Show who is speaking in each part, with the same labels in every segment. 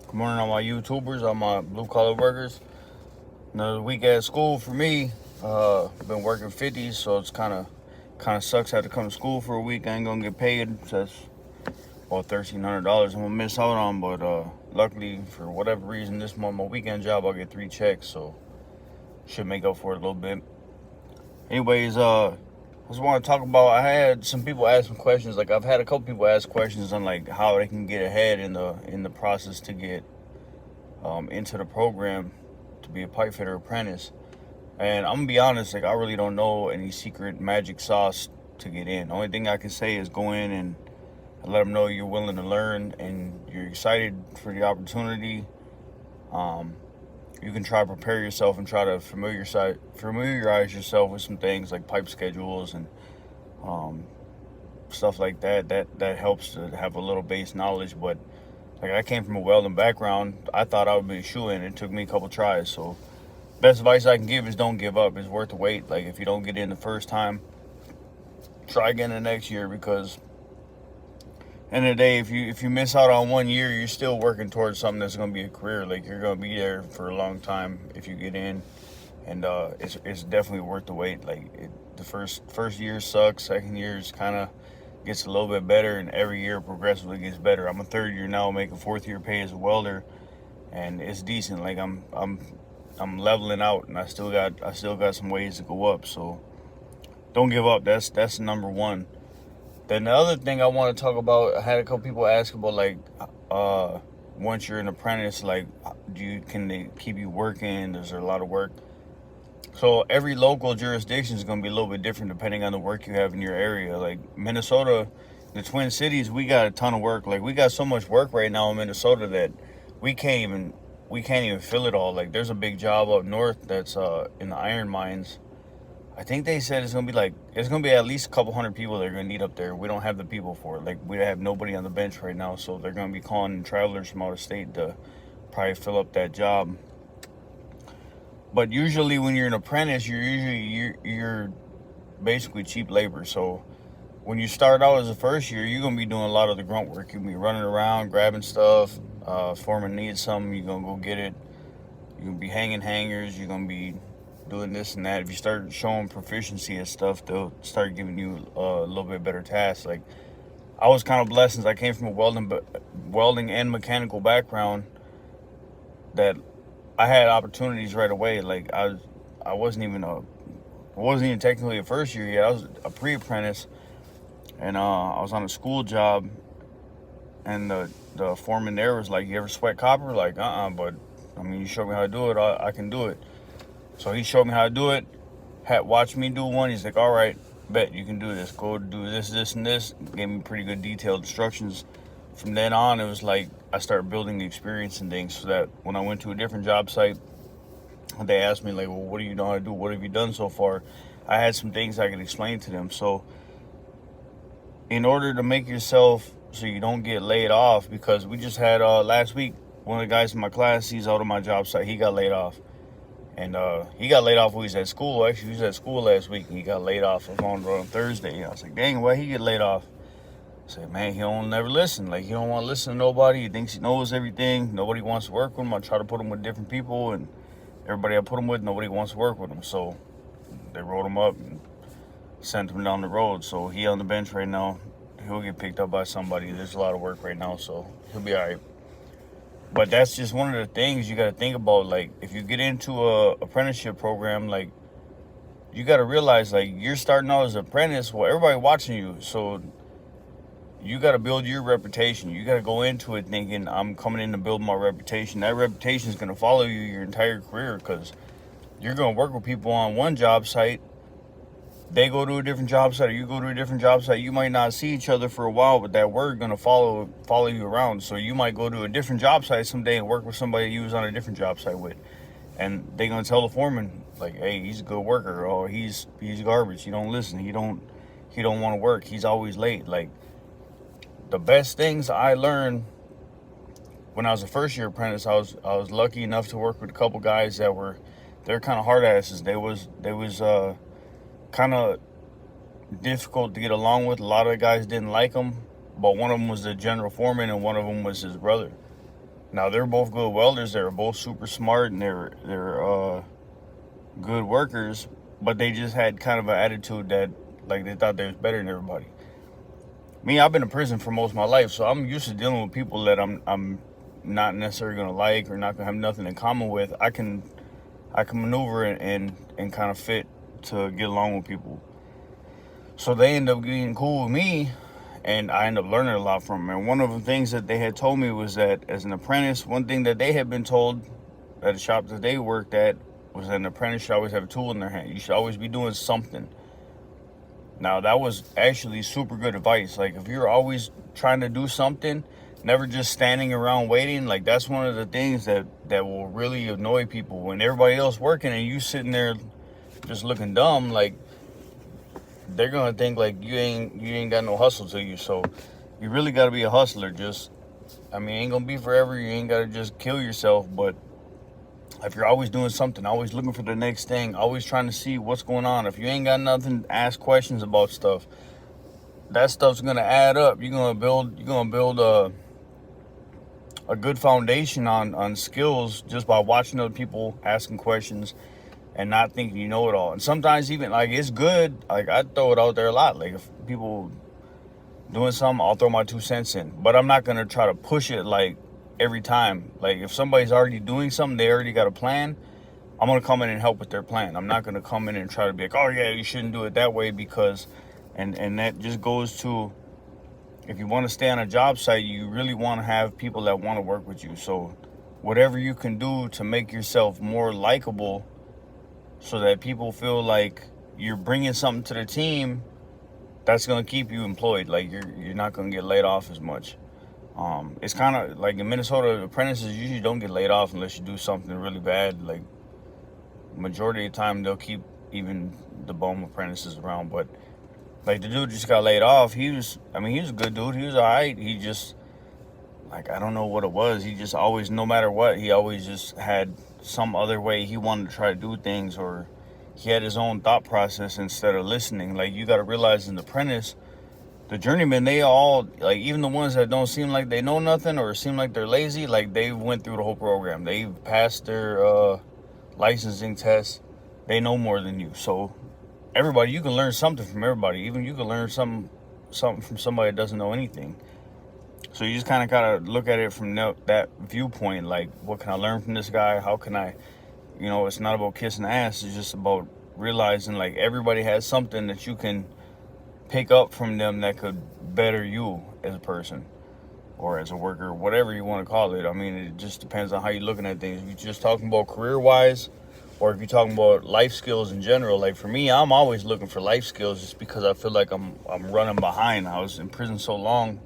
Speaker 1: Good morning, all my YouTubers, all my blue collar workers. Another week at school for me. Been working 50s, so it's kind of sucks. I had to come to school for a week. I ain't gonna get paid. So that's about $1,300 I'm gonna miss out on. But luckily, for whatever reason, this month my weekend job I'll get 3 checks, so should make up for it a little bit. Anyways, I just want to talk about. I had some people ask some questions. Like I've had a couple people ask questions on like how they can get ahead in the process to get into the program to be a pipe fitter apprentice. And I'm gonna be honest, like I really don't know any secret magic sauce to get in. The only thing I can say is go in and let them know you're willing to learn and you're excited for the opportunity. Um, you can try to prepare yourself and try to familiarize yourself with some things like pipe schedules and um, stuff like that. That helps to have a little base knowledge. But like I came from a welding background, I thought I would be a shoe-in. It took me a couple tries. So best advice I can give is don't give up. It's worth the wait. Like if you don't get in the first time, try again the next year, because end of the day, if you miss out on 1 year, you're still working towards something that's gonna be a career. Like you're gonna be there for a long time if you get in, and it's definitely worth the wait. Like the first year sucks. Second year is kind of gets a little bit better, and every year progressively gets better. I'm a third year now, making fourth year pay as a welder, and it's decent. Like I'm leveling out, and I still got some ways to go up. So don't give up. That's number one. Then the other thing I want to talk about, I had a couple people ask about like, once you're an apprentice, like, can they keep you working? Is there a lot of work? So every local jurisdiction is going to be a little bit different depending on the work you have in your area. Like Minnesota, the Twin Cities, we got a ton of work. Like we got so much work right now in Minnesota that we can't even we can't even fill it all. Like there's a big job up north that's in the iron mines. I think they said it's gonna be at least a couple hundred people they're gonna need up there. We don't have the people for it. Like we have nobody on the bench right now, so they're gonna be calling travelers from out of state to probably fill up that job. But usually when you're an apprentice, you're basically cheap labor. So when you start out as a first year, you're gonna be doing a lot of the grunt work. You're gonna be running around, grabbing stuff. Foreman needs something, you're gonna go get it. You're gonna be hanging hangers. You're gonna be doing this and that. If you start showing proficiency and stuff, they'll start giving you a little bit better tasks. Like I was kind of blessed since I came from a welding and mechanical background that I had opportunities right away. Like I wasn't even technically a first year yet. I was a pre-apprentice, and I was on a school job, and the foreman there was like, "You ever sweat copper?" Like, but I mean, you showed me how to do it. I can do it. So he showed me how to do it. Had watched me do one. He's like, "All right, bet you can do this. Go do this, this, and this." Gave me pretty good detailed instructions. From then on, it was like I started building the experience and things, so that when I went to a different job site, they asked me like, "Well, what do you know how to do? What have you done so far?" I had some things I could explain to them. So in order to make yourself so you don't get laid off, because we just had last week, one of the guys in my class, he's out of my job site, he got laid off. And he got laid off when he was at school. Actually, he was at school last week, and he got laid off on Thursday. And I was like, dang, why he get laid off? I said, man, he don't never listen. Like, he don't want to listen to nobody. He thinks he knows everything. Nobody wants to work with him. I try to put him with different people, and everybody I put him with, nobody wants to work with him. So they wrote him up and sent him down the road. So he on the bench right now. He'll get picked up by somebody. There's a lot of work right now, so he'll be all right. But that's just one of the things you got to think about. Like, if you get into a apprenticeship program, like, you got to realize, like, you're starting out as an apprentice. Well, everybody watching you. So you got to build your reputation. You got to go into it thinking, I'm coming in to build my reputation. That reputation is going to follow you your entire career, because you're going to work with people on one job site. They go to a different job site, or you go to a different job site. You might not see each other for a while, but that word gonna follow you around. So you might go to a different job site someday and work with somebody you was on a different job site with, and they gonna tell the foreman like, "Hey, he's a good worker," or "He's garbage. He don't listen. He don't want to work. He's always late." Like the best things I learned when I was a first year apprentice, I was lucky enough to work with a couple guys they're kind of hard asses. They was kind of difficult to get along with. A lot of the guys didn't like him, but one of them was the general foreman, and one of them was his brother. Now they're both good welders. They're both super smart, and they're good workers. But they just had kind of an attitude that like they thought they was better than everybody. Me, I've been in prison for most of my life, so I'm used to dealing with people that I'm not necessarily gonna like or not gonna have nothing in common with. I can maneuver and kind of fit to get along with people. So they end up getting cool with me, and I end up learning a lot from them. And one of the things that they had told me was that as an apprentice, one thing that they had been told at the shop that they worked at was that an apprentice should always have a tool in their hand. You should always be doing something. Now, that was actually super good advice. Like, if you're always trying to do something, never just standing around waiting, like, that's one of the things that will really annoy people. When everybody else working and you sitting there just looking dumb, like, they're gonna think like you ain't got no hustle to you. So you really gotta be a hustler. Just, I mean, it ain't gonna be forever. You ain't gotta just kill yourself, but if you're always doing something, always looking for the next thing, always trying to see what's going on, if you ain't got nothing, ask questions about stuff. That stuff's gonna add up. You're gonna build a good foundation on skills just by watching other people, asking questions, and not thinking you know it all. And sometimes even like it's good. Like I throw it out there a lot. Like if people doing something, I'll throw my 2 cents in. But I'm not gonna try to push it like every time. Like if somebody's already doing something, they already got a plan, I'm gonna come in and help with their plan. I'm not gonna come in and try to be like, oh yeah, you shouldn't do it that way because, and that just goes to, if you want to stay on a job site, you really want to have people that want to work with you. So whatever you can do to make yourself more likable so that people feel like you're bringing something to the team, that's going to keep you employed. Like you're not going to get laid off as much. It's kind of like in Minnesota, apprentices usually don't get laid off unless you do something really bad. Like majority of the time they'll keep even the bum apprentices around. But like the dude just got laid off. He was a good dude. He was all right. He just, like, I don't know what it was. He just always, no matter what, he always just had some other way he wanted to try to do things, or he had his own thought process instead of listening. Like, you got to realize in the apprentice, the journeymen, they all, like, even the ones that don't seem like they know nothing or seem like they're lazy, like, they went through the whole program. They passed their licensing tests. They know more than you. So everybody, you can learn something from everybody. Even you can learn something from somebody that doesn't know anything. So you just kind of gotta look at it from that viewpoint. Like, what can I learn from this guy? How can I, it's not about kissing ass. It's just about realizing, like, everybody has something that you can pick up from them that could better you as a person or as a worker, whatever you want to call it. I mean, it just depends on how you're looking at things. If you're just talking about career-wise, or if you're talking about life skills in general. Like for me, I'm always looking for life skills just because I feel like I'm running behind. I was in prison so long,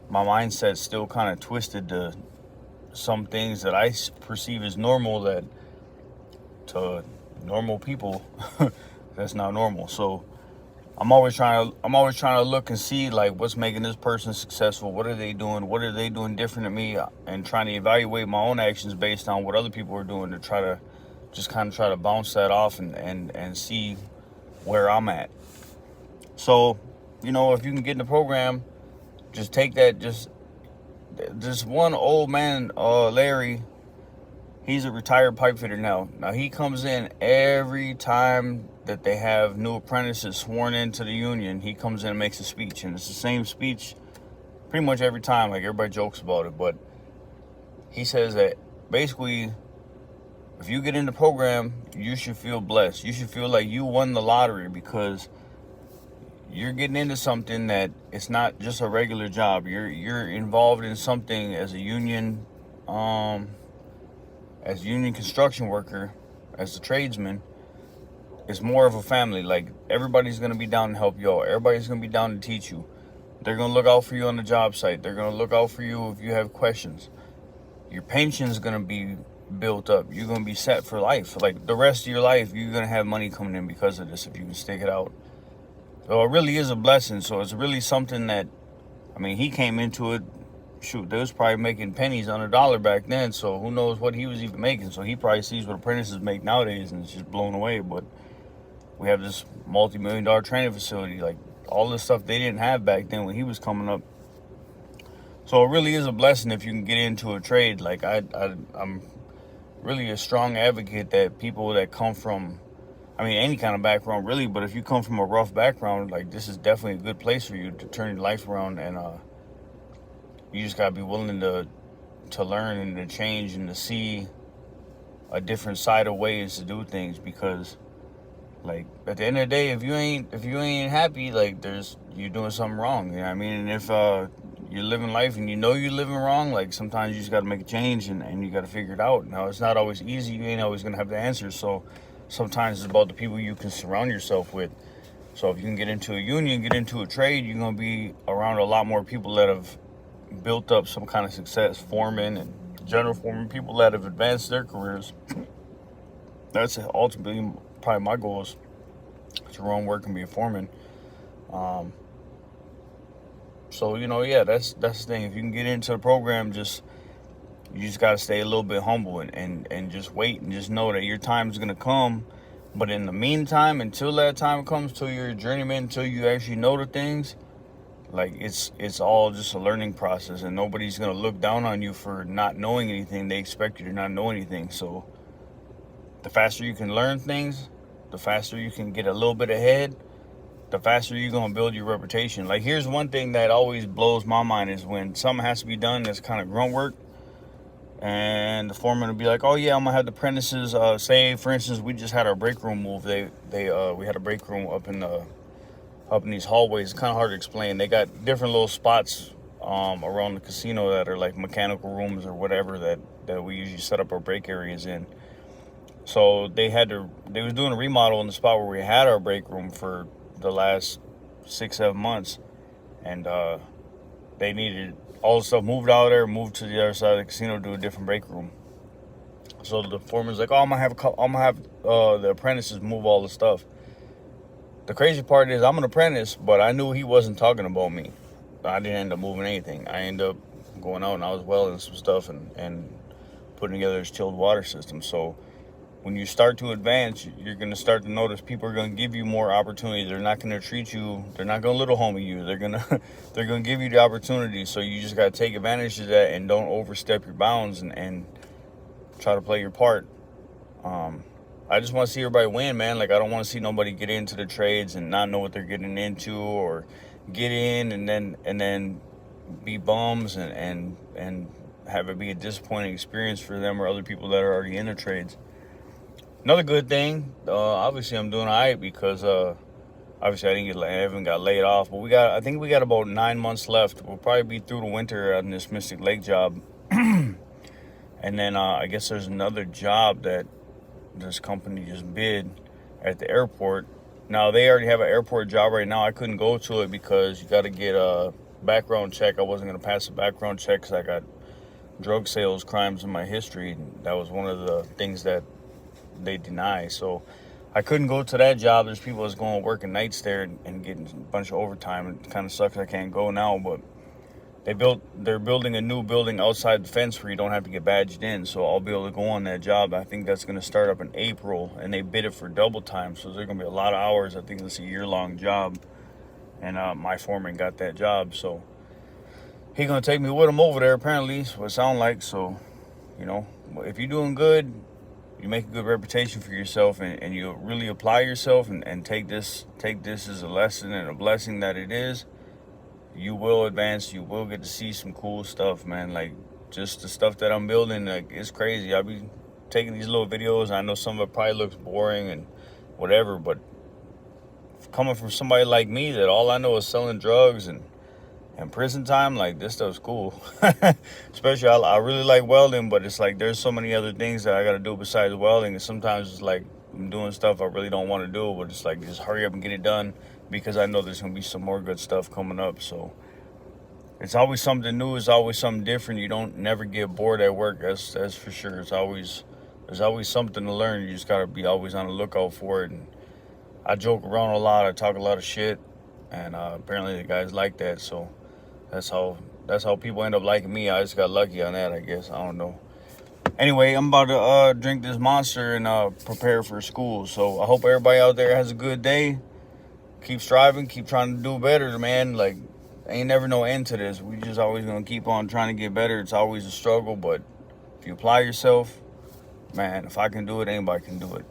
Speaker 1: my mindset's still kind of twisted to some things that I perceive as normal that to normal people that's not normal. So I'm always trying to look and see, like, what's making this person successful. What are they doing? What are they doing different than me? And trying to evaluate my own actions based on what other people are doing to try to just kind of try to bounce that off and see where I'm at. So, if you can get in the program, just take that. Just one old man, Larry, he's a retired pipe fitter now. Now, he comes in every time that they have new apprentices sworn into the union. He comes in and makes a speech, and it's the same speech pretty much every time. Like, everybody jokes about it, but he says that basically, if you get in the program, you should feel blessed. You should feel like you won the lottery because you're getting into something that it's not just a regular job. You're involved in something as a union construction worker, as a tradesman. It's more of a family. Like, everybody's gonna be down to help you out. Everybody's gonna be down to teach you. They're gonna look out for you on the job site. They're gonna look out for you if you have questions. Your pension's gonna be built up. You're gonna be set for life. Like, the rest of your life, you're gonna have money coming in because of this if you can stick it out. So it really is a blessing. So it's really something that, he came into it, shoot, they was probably making pennies on a dollar back then. So who knows what he was even making. So he probably sees what apprentices make nowadays and it's just blown away. But we have this multi-million-dollar training facility, like all the stuff they didn't have back then when he was coming up. So it really is a blessing if you can get into a trade. Like I'm really a strong advocate that people that come from, I mean, any kind of background really, but if you come from a rough background, like this is definitely a good place for you to turn your life around. And you just gotta be willing to learn and to change and to see a different side of ways to do things, because like at the end of the day, if you ain't happy, like you're doing something wrong. You know what I mean? And if you're living life and you know you're living wrong, like sometimes you just got to make a change, and you got to figure it out. Now it's not always easy. You ain't always gonna have the answers. So sometimes it's about the people you can surround yourself with. So if you can get into a union, get into a trade, you're gonna be around a lot more people that have built up some kind of success, foremen and general foremen, people that have advanced their careers. That's ultimately probably my goal, is to run work and be a foreman. So yeah, that's the thing. If you can get into the program, you just got to stay a little bit humble and just wait and just know that your time is gonna come. But in the meantime, until that time comes, till you're a journeyman, until you actually know the things, like it's all just a learning process, and nobody's gonna look down on you for not knowing anything. They expect you to not know anything. So the faster you can learn things, the faster you can get a little bit ahead, the faster you're going to build your reputation. Like, here's one thing that always blows my mind is when something has to be done that's kind of grunt work, and the foreman will be like, oh yeah, I'm going to have the apprentices, say, for instance, we just had our break room move. We had a break room up in these hallways. It's kind of hard to explain. They got different little spots around the casino that are like mechanical rooms or whatever that we usually set up our break areas in. So they was doing a remodel in the spot where we had our break room for the last 6-7 months, and they needed all the stuff moved out of there, moved to the other side of the casino to do a different break room. So the foreman's like, oh, I'm gonna have the apprentices move all the stuff. The crazy part is I'm an apprentice, but I knew he wasn't talking about me. I didn't end up moving anything. I ended up going out and I was welding some stuff and putting together this chilled water system. So when you start to advance, you're going to start to notice people are going to give you more opportunities. They're not going to treat you, they're not going to little homie you. They're going to give you the opportunity. So you just got to take advantage of that and don't overstep your bounds and try to play your part. I just want to see everybody win, man. Like, I don't want to see nobody get into the trades and not know what they're getting into, or get in and then be bums and have it be a disappointing experience for them or other people that are already in the trades. Another good thing, obviously I'm doing all right because obviously I haven't got laid off, but I think we got about 9 months left. We'll probably be through the winter on this Mystic Lake job. And then I guess there's another job that this company just bid at the airport. Now they already have an airport job right now. I couldn't go to it because you got to get a background check. I wasn't going to pass a background check because I got drug sales crimes in my history. That was one of the things that they deny. So I couldn't go to that job. There's people that's going working nights there and getting a bunch of overtime. It kind of sucks I can't go now, but they're building a new building outside the fence where you don't have to get badged in, so I'll be able to go on that job. I think that's going to start up in April, and they bid it for double time, so there's going to be a lot of hours. I think it's a year-long job, and my foreman got that job, so he's going to take me with him over there, apparently, so it sounds like. So, if you're doing good, you make a good reputation for yourself, and you really apply yourself and take this as a lesson and a blessing that it is, you will advance. You will get to see some cool stuff, man. Like, just the stuff that I'm building, like, it's crazy. I'll be taking these little videos. I know some of it probably looks boring and whatever, but coming from somebody like me that all I know is selling drugs and prison time, like, this stuff's cool. Especially, I really like welding, but it's like there's so many other things that I got to do besides welding, and sometimes it's like I'm doing stuff I really don't want to do, but it's like, just hurry up and get it done, because I know there's going to be some more good stuff coming up. So it's always something new. It's always something different. You don't never get bored at work. That's for sure. There's always something to learn. You just got to be always on the lookout for it. And I joke around a lot. I talk a lot of shit, and apparently the guys like that. So that's how people end up liking me. I just got lucky on that, I guess. I don't know. Anyway, I'm about to drink this Monster and prepare for school. So I hope everybody out there has a good day. Keep striving, keep trying to do better, man. Like, ain't never no end to this. We just always gonna keep on trying to get better. It's always a struggle, but if you apply yourself, man, if I can do it, anybody can do it.